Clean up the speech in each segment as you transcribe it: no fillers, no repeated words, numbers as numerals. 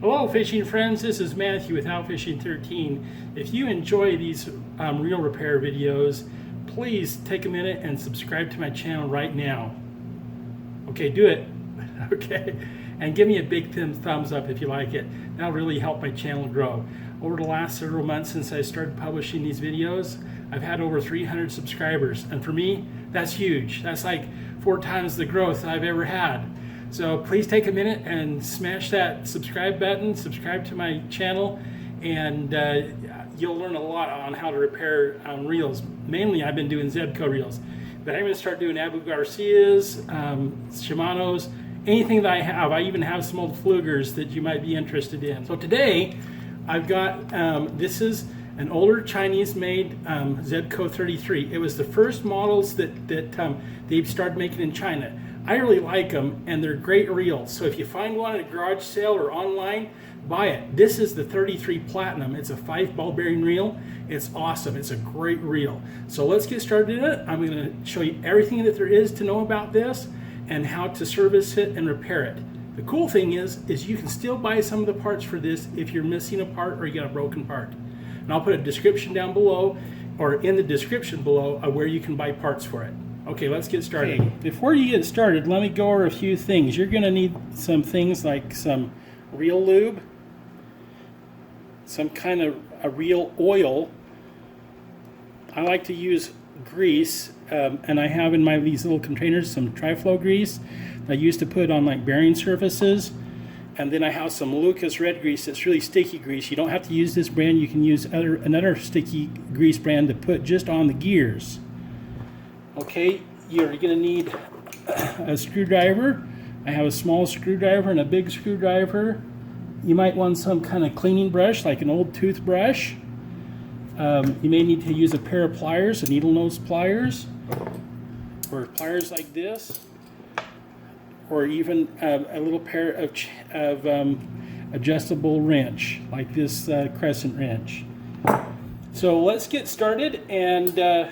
Hello fishing friends, this is Matthew with Outfishing 13. If you enjoy these reel repair videos, please take a minute and subscribe to my channel right now. Okay, do it. Okay, and give me a big thumbs up if you like it. That'll really help my channel grow. Over the last several months since I started publishing these videos, I've had over 300 subscribers, and for me, that's huge. That's like 4 times the growth I've ever had. So please take a minute and smash that subscribe button, subscribe to my channel, and you'll learn a lot on how to repair reels. Mainly I've been doing Zebco reels, but I'm going to start doing Abu Garcias, Shimano's, anything that I have. I even have some old Flugers that you might be interested in. So today I've got, this is an older Chinese-made Zebco 33. It was the first models that they started making in China. I really like them, and they're great reels. So if you find one at a garage sale or online, buy it. This is the 33 Platinum. It's a 5 ball bearing reel. It's awesome. It's a great reel. So let's get started in it. I'm going to show you everything that there is to know about this and how to service it and repair it. The cool thing is you can still buy some of the parts for this if you're missing a part or you got a broken part. And I'll put a description down below, or in the description below, of where you can buy parts for it. Okay, let's get started. Okay, before you get started, let me go over a few things. You're going to need some things like some reel lube, some kind of a reel oil. I like to use grease, and I have in these little containers some tri-flow grease that I used to put on like bearing surfaces. And then I have some Lucas red grease that's really sticky grease. You don't have to use this brand. You can use another sticky grease brand to put just on the gears. Okay, you're going to need a screwdriver. I have a small screwdriver and a big screwdriver. You might want some kind of cleaning brush, like an old toothbrush. You may need to use a pair of pliers, a needle nose pliers, or pliers like this, or even a little pair of adjustable wrench, like this crescent wrench. So let's get started and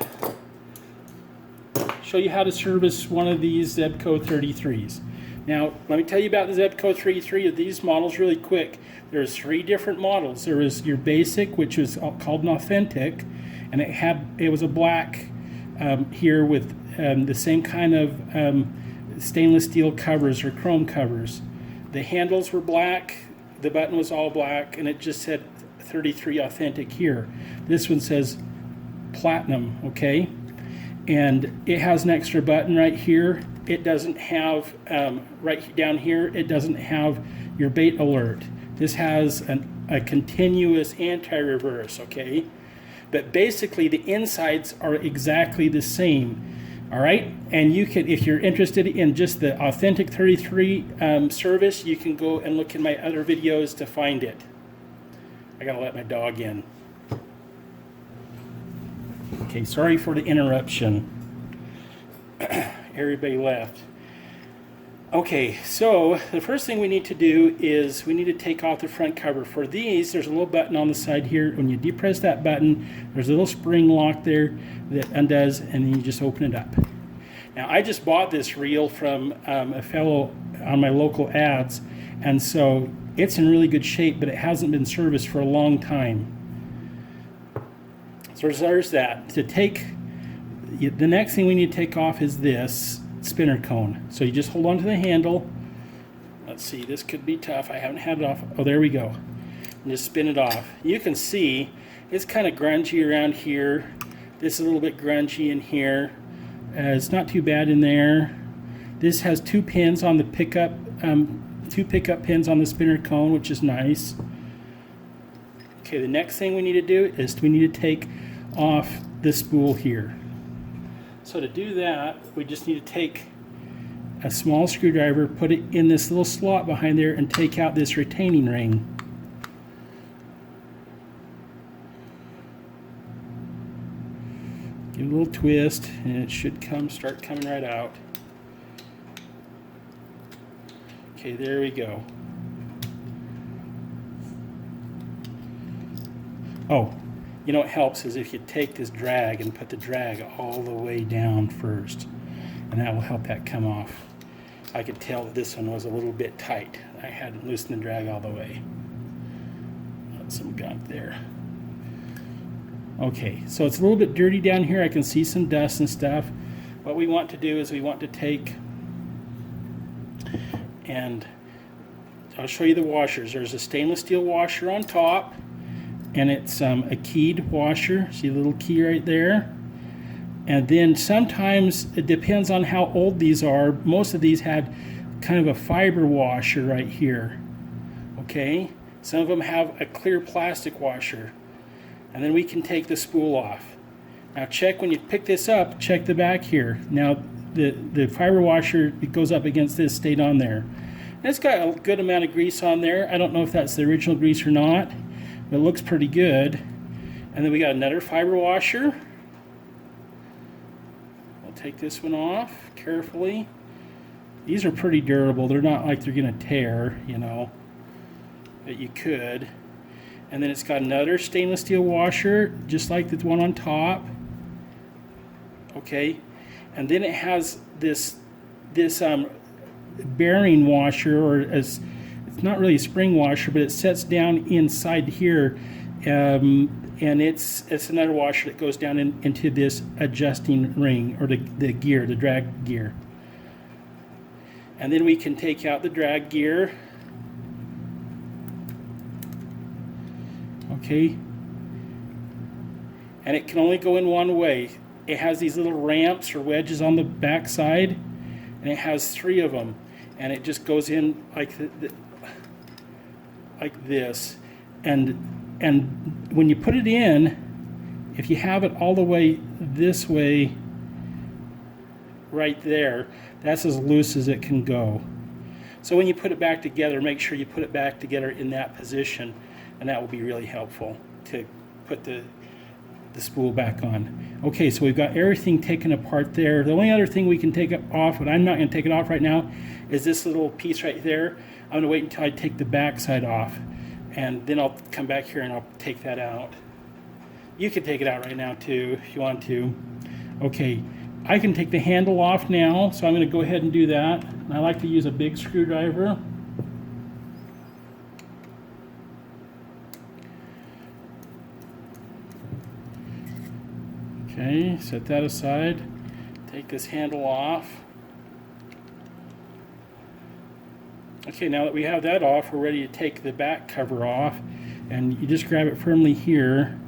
show you how to service one of these Zebco 33s. Now, let me tell you about the Zebco 33 of these models really quick. There's 3 different models. There is your basic, which is called an authentic, and it was a black here with the same kind of stainless steel covers or chrome covers. The handles were black, the button was all black, and it just said 33 authentic here. This one says platinum, okay? And it has an extra button right here. It doesn't have, right down here, it doesn't have your bait alert. This has a continuous anti-reverse, okay? But basically the insides are exactly the same, all right? And you can, if you're interested in just the authentic 33 service, you can go and look in my other videos to find it. I gotta let my dog in. Okay, sorry for the interruption. Everybody left. Okay, so the first thing we need to do is we need to take off the front cover. For these, there's a little button on the side here. When you depress that button, there's a little spring lock there that undoes, and then you just open it up. Now, I just bought this reel from a fellow on my local ads, and so it's in really good shape, but it hasn't been serviced for a long time. So there's that. The next thing we need to take off is this spinner cone. So you just hold on to the handle. Let's see, this could be tough. I haven't had it off. Oh, there we go. And just spin it off. You can see it's kind of grungy around here. This is a little bit grungy in here. It's not too bad in there. This has 2 pins on the pickup, 2 pickup pins on the spinner cone, which is nice. Okay, the next thing we need to do is we need to take off the spool here. So to do that, we just need to take a small screwdriver, put it in this little slot behind there, and take out this retaining ring. Give it a little twist, and it should start coming right out. Okay, there we go. Oh, you know what helps is if you take this drag and put the drag all the way down first, and that will help that come off. I could tell that this one was a little bit tight. I hadn't loosened the drag all the way. Some gunk there. Okay, so it's a little bit dirty down here. I can see some dust and stuff. What we want to do is we want to take, and I'll show you the washers. There's a stainless steel washer on top, and it's a keyed washer. See the little key right there? And then sometimes it depends on how old these are. Most of these had kind of a fiber washer right here. Okay? Some of them have a clear plastic washer. And then we can take the spool off. Now check when you pick this up, check the back here. Now the fiber washer, it goes up against this, stayed on there. And it's got a good amount of grease on there. I don't know if that's the original grease or not, but it looks pretty good. And then we got another fiber washer. I'll take this one off carefully. These are pretty durable. They're not like they're gonna tear, you know, but you could. And then it's got another stainless steel washer, just like the one on top. Okay, and then it has this bearing washer, or it's not really a spring washer, but it sets down inside here, and it's another washer that goes down into this adjusting ring, or the gear, the drag gear. And then we can take out the drag gear. Okay, and it can only go in one way. It has these little ramps or wedges on the back side, and it has 3 of them, and it just goes in like like this. And when you put it in, if you have it all the way this way right there, that's as loose as it can go. So when you put it back together, make sure you put it back together in that position, and that will be really helpful to put the spool back on. Okay, so we've got everything taken apart there. The only other thing we can take it off, but I'm not going to take it off right now, is this little piece right there. I'm going to wait until I take the back side off, and then I'll come back here and I'll take that out. You can take it out right now too if you want to. Okay, I can take the handle off now, so I'm going to go ahead and do that. And I like to use a big screwdriver. Okay, set that aside. Take this handle off. Okay, now that we have that off, we're ready to take the back cover off. And you just grab it firmly here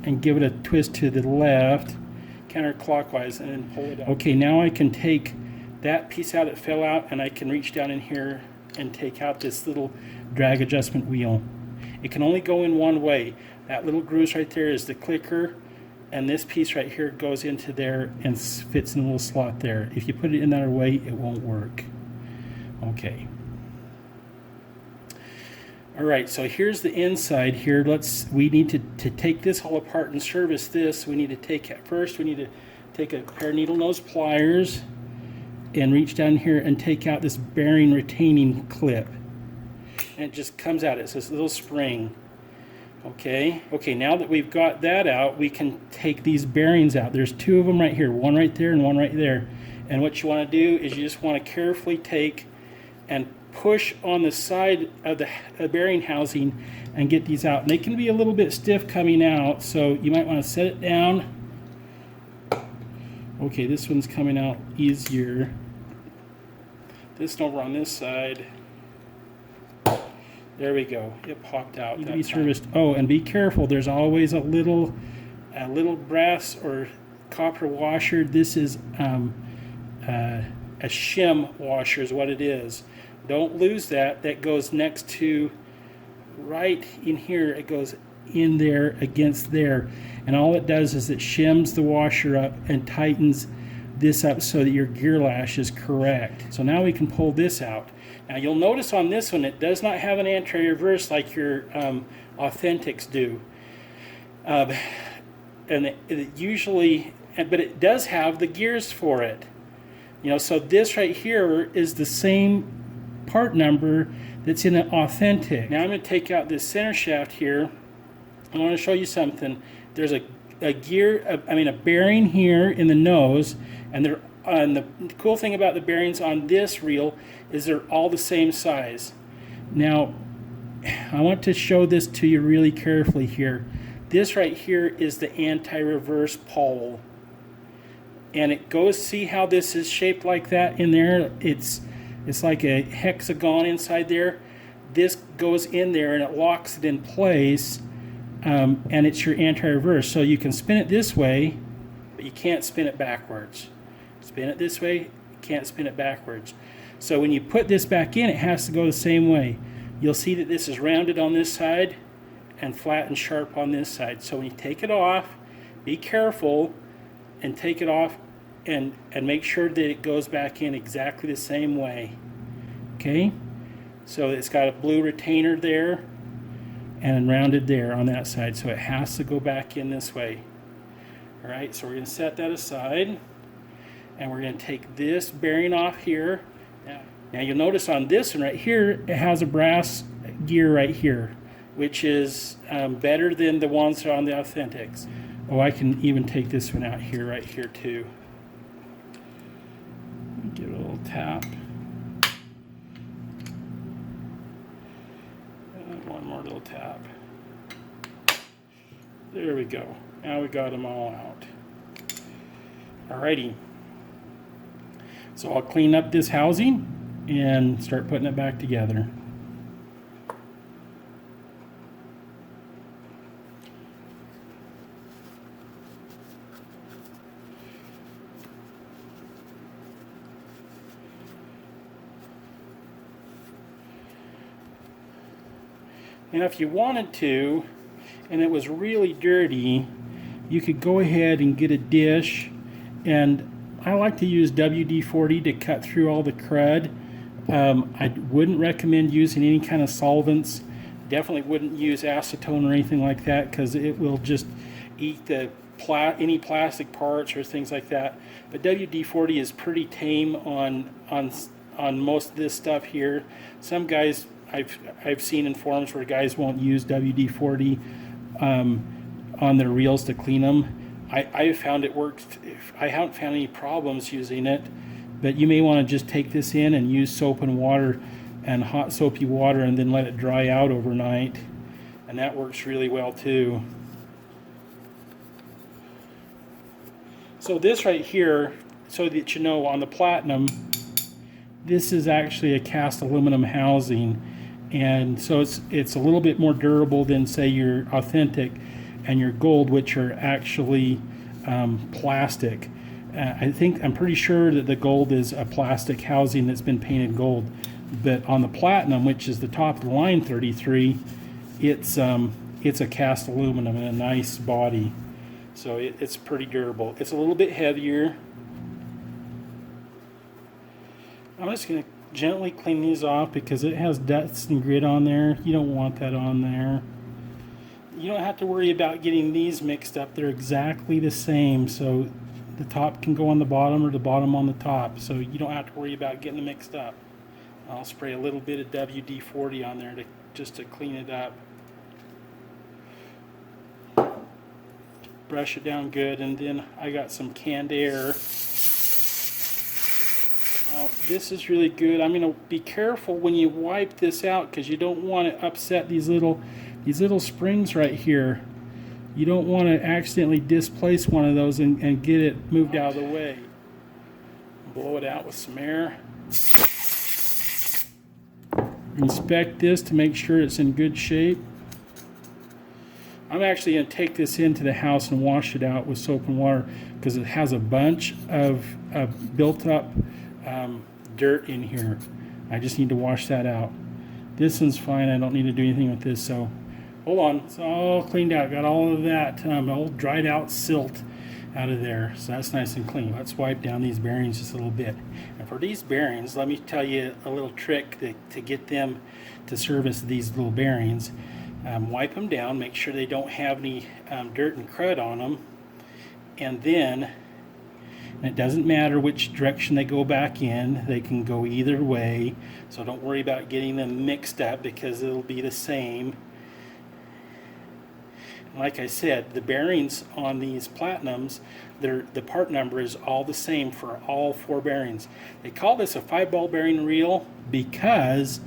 and give it a twist to the left, counterclockwise, and then pull it out. Okay, now I can take that piece out that fell out, and I can reach down in here and take out this little drag adjustment wheel. It can only go in one way. That little groove right there is the clicker, and this piece right here goes into there and fits in a little slot there. If you put it in that way, it won't work. Okay. All right, so here's the inside here. We need to take this all apart and service this. We need to take a pair of needle nose pliers and reach down here and take out this bearing retaining clip. And it just comes out. It's this little spring. Okay, now that we've got that out, we can take these bearings out. There's 2 of them right here, one right there and one right there. And what you want to do is you just want to carefully take and push on the side of the bearing housing and get these out. And they can be a little bit stiff coming out, so you might want to set it down. Okay, this one's coming out easier. This one over on this side. There we go. It popped out. Need to be serviced. Oh, and be careful. There's always a little brass or copper washer. This is a shim washer is what it is. Don't lose that. That goes next to right in here. It goes in there against there, and all it does is it shims the washer up and tightens this up so that your gear lash is correct. So now we can pull this out. Now you'll notice on this one it does not have an anti-reverse like your Authentics do, and it usually, but it does have the gears for it. You know, so this right here is the same part number that's in an Authentic. Now I'm going to take out this center shaft here. I want to show you something. There's a bearing here in the nose, and there and the cool thing about the bearings on this reel is they're all the same size. Now, I want to show this to you really carefully here. This right here is the anti-reverse pole. And it goes, see how this is shaped like that in there? It's like a hexagon inside there. This goes in there and it locks it in place, and it's your anti-reverse. So you can spin it this way, but you can't spin it backwards. Spin it this way, you can't spin it backwards. So when you put this back in, it has to go the same way. You'll see that this is rounded on this side and flat and sharp on this side. So when you take it off, be careful and take it off and make sure that it goes back in exactly the same way. Okay? So it's got a blue retainer there and rounded there on that side. So it has to go back in this way. All right, so we're going to set that aside. And we're going to take this bearing off here. Now you'll notice on this one right here, it has a brass gear right here, which is better than the ones that are on the Authentics. Oh, I can even take this one out here, right here too. Give it a little tap. And one more little tap. There we go. Now we got them all out. Alrighty. So I'll clean up this housing and start putting it back together. Now if you wanted to, and it was really dirty, you could go ahead and get a dish, and I like to use WD-40 to cut through all the crud. I wouldn't recommend using any kind of solvents. Definitely wouldn't use acetone or anything like that, because it will just eat the any plastic parts or things like that. But WD-40 is pretty tame on most of this stuff here. Some guys I've seen in forums where guys won't use WD-40 on their reels to clean them. I found it works. I haven't found any problems using it, but you may want to just take this in and use soap and water and hot soapy water and then let it dry out overnight, and that works really well too. So this right here, so that you know, on the Platinum, this is actually a cast aluminum housing, and so it's a little bit more durable than, say, your Authentic and your Gold, which are actually plastic. I'm pretty sure that the Gold is a plastic housing that's been painted gold, but on the Platinum, which is the top of the line 33, it's a cast aluminum and a nice body, so it's pretty durable. It's a little bit heavier. I'm just going to gently clean these off because it has dust and grit on there. You don't want that on there. You don't have to worry about getting these mixed up. They're exactly the same, so the top can go on the bottom or the bottom on the top, so you don't have to worry about getting them mixed up. I'll spray a little bit of WD-40 on there just to clean it up. Brush it down good, and then I got some canned air. Now, this is really good. I'm going to be careful when you wipe this out because you don't want to upset these little springs right here. You don't want to accidentally displace one of those and get it moved out of the way. Blow it out with some air. Inspect this to make sure it's in good shape. I'm actually going to take this into the house and wash it out with soap and water because it has a bunch of built up dirt in here. I just need to wash that out. This one's fine. I don't need to do anything with this. So hold on. It's all cleaned out. Got all of that old dried out silt out of there. So that's nice and clean. Let's wipe down these bearings just a little bit. And for these bearings, let me tell you a little trick to get them to service these little bearings. Wipe them down, make sure they don't have any dirt and crud on them, and then, and it doesn't matter which direction they go back in, they can go either way, so don't worry about getting them mixed up because it'll be the same. Like I said, the bearings on these Platinums, the part number is all the same for all 4 bearings. They call this a 5-ball bearing reel because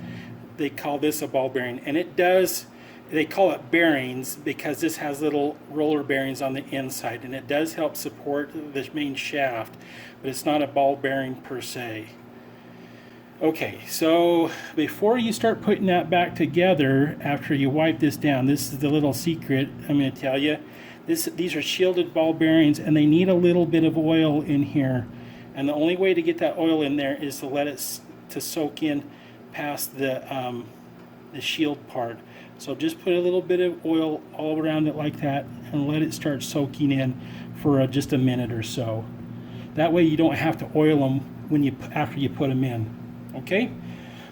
they call this a ball bearing, and it does. They call it bearings because this has little roller bearings on the inside, and it does help support the main shaft, but it's not a ball bearing per se. Okay, so before you start putting that back together, after you wipe this down, this is the little secret I'm going to tell you. These are shielded ball bearings, and they need a little bit of oil in here. And the only way to get that oil in there is to let it to soak in past the shield part. So just put a little bit of oil all around it like that, and let it start soaking in for just a minute or so. That way you don't have to oil them after you put them in. Okay,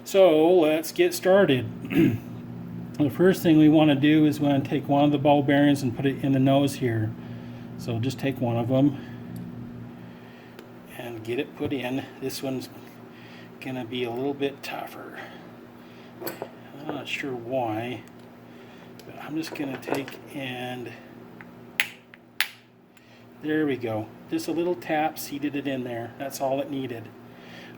so let's get started. The first thing we want to do is we want to take one of the ball bearings and put it in the nose here. So just take one of them and get it put in. This one's going to be a little bit tougher. I'm not sure why, but I'm just going to take and there we go. Just a little tap seated it in there. That's all it needed.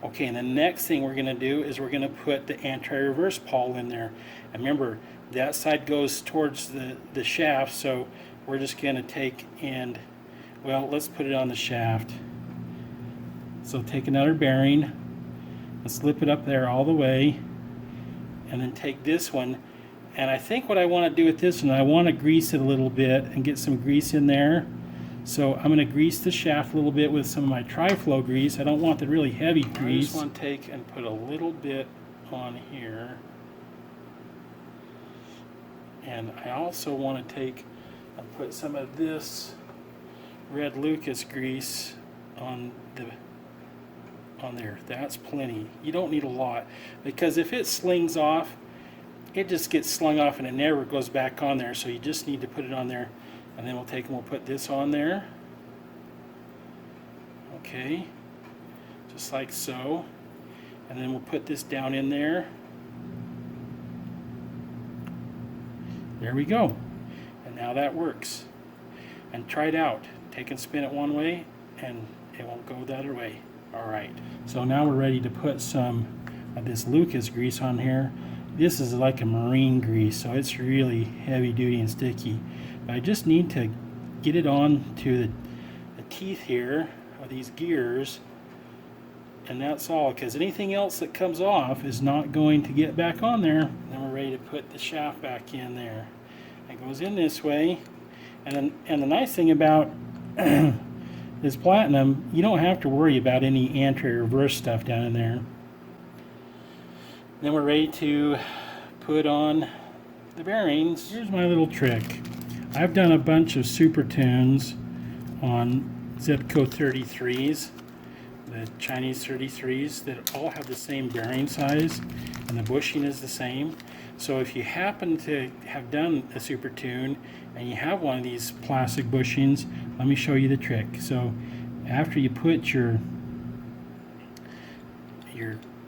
Okay, and the next thing we're going to do is we're going to put the anti-reverse pawl in there. And remember, that side goes towards the shaft, so we're just going to take and, well, let's put it on the shaft. So take another bearing, let's slip it up there all the way, and then take this one. And I think what I want to do with this one, I want to grease it a little bit and get some grease in there. So I'm going to grease the shaft a little bit with some of my tri-flow grease. I don't want the really heavy grease. I just want to take and put a little bit on here. And I also want to take and put some of this red Lucas grease on there. That's plenty. You don't need a lot, because if it slings off, it just gets slung off and it never goes back on there. So you just need to put it on there. And then we'll take and we'll put this on there. Okay, just like so. And then we'll put this down in there. There we go. And now that works. And try it out. Take and spin it one way and it won't go the other way. Alright, so now we're ready to put some of this Lucas grease on here. This is like a marine grease, so it's really heavy duty and sticky. But I just need to get it on to the teeth here of these gears, and that's all, because anything else that comes off is not going to get back on there. Then we're ready to put the shaft back in there. It goes in this way, and the nice thing about this Platinum, you don't have to worry about any anti-reverse stuff down in there. Then we're ready to put on the bearings. Here's my little trick. I've done a bunch of super tunes on Zebco 33s, the Chinese 33s, that all have the same bearing size and the bushing is the same. So if you happen to have done a super tune and you have one of these plastic bushings, let me show you the trick. So after you put your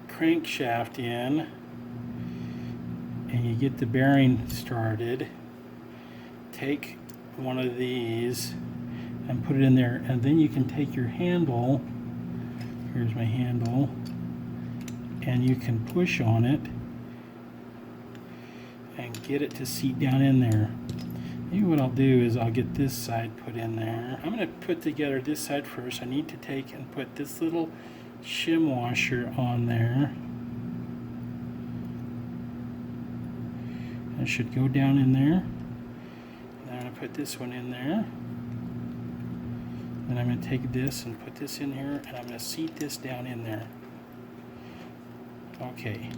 crankshaft in and you get the bearing started, take one of these and put it in there, and then you can take your handle, here's my handle, and you can push on it and get it to seat down in there. Maybe what I'll do is I'll get this side put in there. I'm going to put together this side first. I need to take and put this little shim washer on there. It should go down in there. I'm going to put this one in there. Then I'm going to take this and put this in here, and I'm going to seat this down in there. Okay.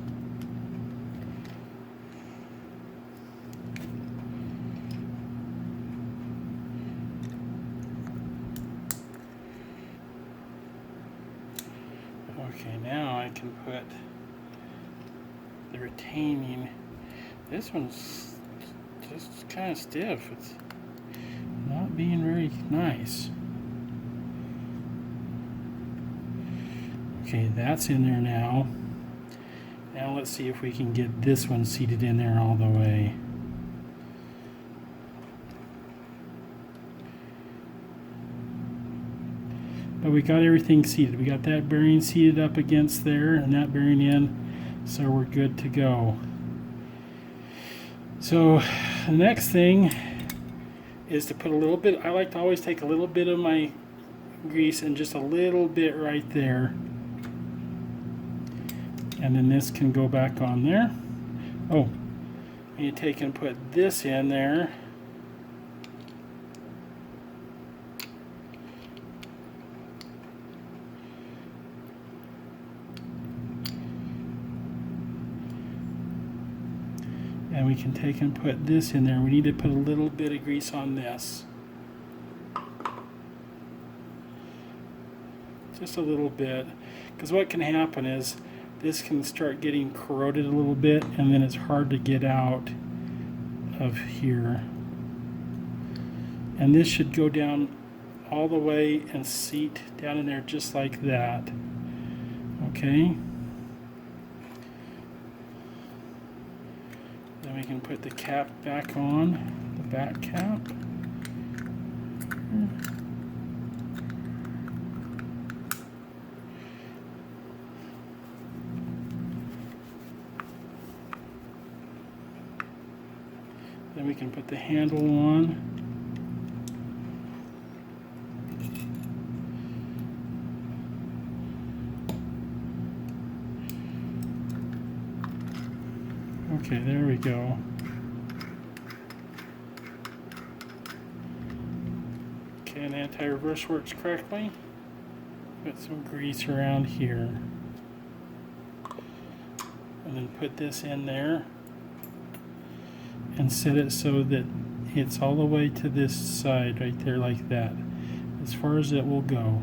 Okay, now I can put the retaining. This one's just kind of stiff. It's not being very nice. Okay, that's in there now. Now let's see if we can get this one seated in there all the way. But we got everything seated. We got that bearing seated up against there and that bearing in, so we're good to go. So the next thing is to put a little bit, I like to always take a little bit of my grease and just a little bit right there. And then this can go back on there. Oh, and you take and put this in there. And we can take and put this in there. We need to put a little bit of grease on this. Just a little bit. Because what can happen is this can start getting corroded a little bit, and then it's hard to get out of here. And this should go down all the way and seat down in there just like that. Okay? Then we can put the cap back on, the back cap. Then we can put the handle on. Okay, there we go. Okay, and anti-reverse works correctly. Put some grease around here. And then put this in there. And set it so that it's all the way to this side right there like that. As far as it will go.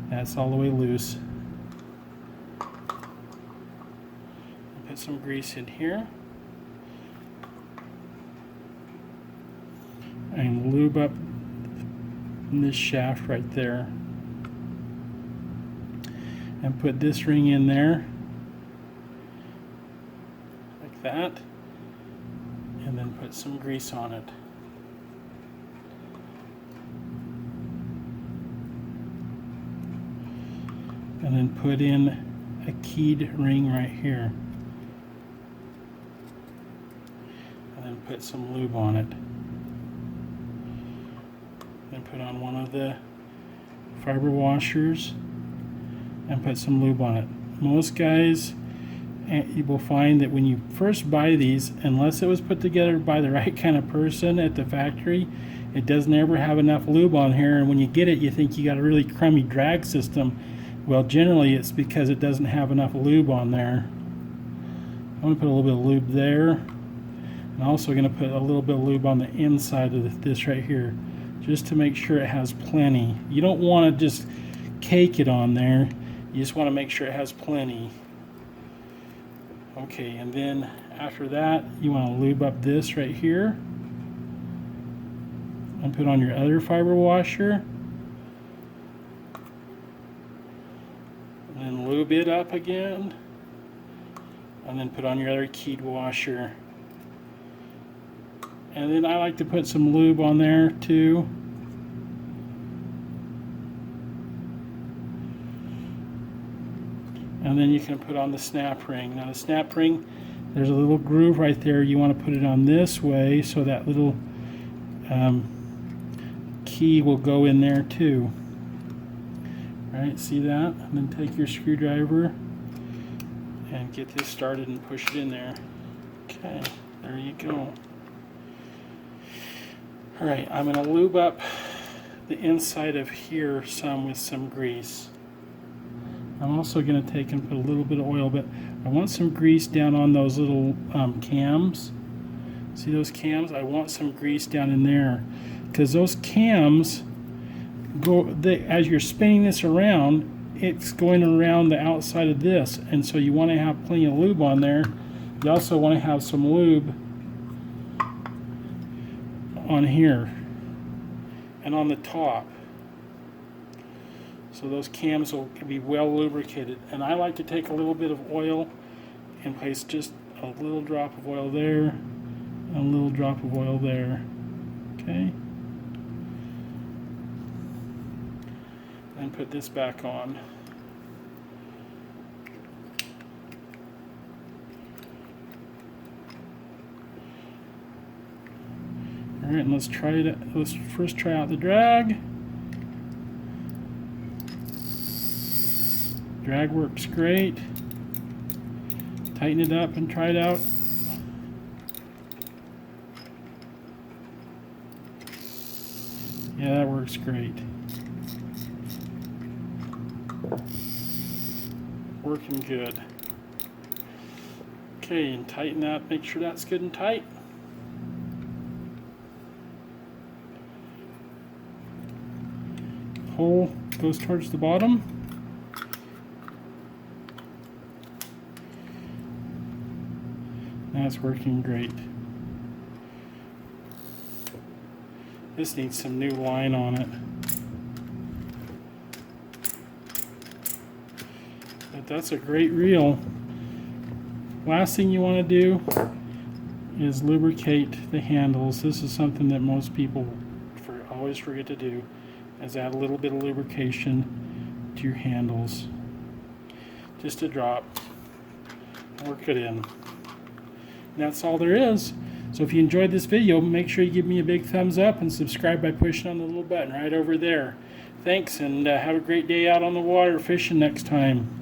That's all the way loose. Put some grease in here. And lube up this shaft right there. And put this ring in there. Like that. And then put some grease on it. And then put in a keyed ring right here. And then put some lube on it. Then put on one of the fiber washers and put some lube on it. Most guys, you will find that when you first buy these, unless it was put together by the right kind of person at the factory, it doesn't ever have enough lube on here, and when you get it you think you got a really crummy drag system. Well, generally it's because it doesn't have enough lube on there. I'm going to put a little bit of lube there, and also going to put a little bit of lube on the inside of this right here, just to make sure it has plenty. You don't want to just cake it on there, you just want to make sure it has plenty. Okay, and then after that, you want to lube up this right here. And put on your other fiber washer. And then lube it up again. And then put on your other keyed washer. And then I like to put some lube on there too. And then you can put on the snap ring. Now the snap ring, there's a little groove right there. You want to put it on this way so that little key will go in there too. All right, see that? And then take your screwdriver and get this started and push it in there. Okay, there you go. All right, I'm going to lube up the inside of here some with some grease. I'm also going to take and put a little bit of oil, but I want some grease down on those little cams. See those cams? I want some grease down in there, because those cams go, as you're spinning this around, it's going around the outside of this, and so you want to have plenty of lube on there. You also want to have some lube on here and on the top, so those cams will be well lubricated. And I like to take a little bit of oil and place just a little drop of oil there and a little drop of oil there. Okay. and put this back on. All right, and let's try it. Let's first try out the drag. Drag works great. Tighten it up and try it out. Yeah, that works great. Working good. Okay, and tighten that. Make sure that's good and tight. Hole goes towards the bottom. That's working great. This needs some new line on it. But that's a great reel. Last thing you want to do is lubricate the handles. This is something that most people always forget to do, is add a little bit of lubrication to your handles. Just a drop. Work it in. And that's all there is. So if you enjoyed this video, make sure you give me a big thumbs up and subscribe by pushing on the little button right over there. Thanks, and have a great day out on the water fishing next time.